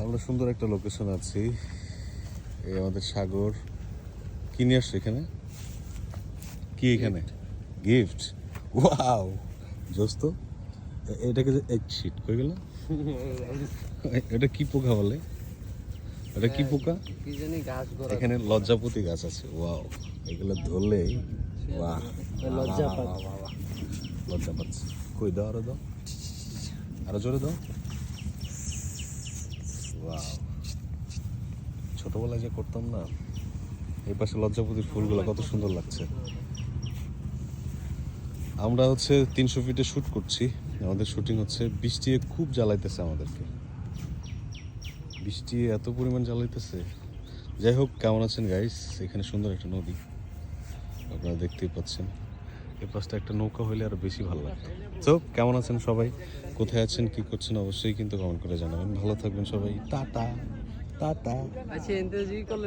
আমরা সুন্দর একটা লোকেশন আছি। এই আমাদের সাগর। কি নিয়ে আসছো এখানে? কি এখানে গিফট? ওয়াও, দোস্ত এটাকে এক শিট কই গেল? এটা কি পোকা বলে? এটা কি পোকা? কি জানি গাছ গড়া এখানে লজ্জাপতি গাছ আছে। ওয়াও, এগুলো ধরলে বাহ, লজ্জা পায়। লজ্জা পাচ্ছে। কই দাও, আরো দাও, আরো জোরে দাও। ওয়াও, ছোটবেলায় যে করতাম না, এই পাশে লজ্জাপতির ফুলগুলো কত সুন্দর লাগছে। আমরা হচ্ছে 300 ফিটে শ্যুট করছি। আমাদের শুটিং হচ্ছে, বৃষ্টি খুব জ্বালাইতেছে আমাদেরকে, বৃষ্টি এত পরিমাণ জ্বালাইতেছে। যাই হোক, কেমন আছেন গাইস? এখানে সুন্দর একটা নদী আপনারা দেখতেই পাচ্ছেন। এ পাশটা একটা নৌকা হলে আরো বেশি ভালো লাগতো। তো কেমন আছেন সবাই? কোথায় আছেন, কি করছেন, অবশ্যই কিন্তু কমেন্ট করে জানাবেন। ভালো থাকবেন সবাই। Tata tata. আচ্ছা এনতে জি করলে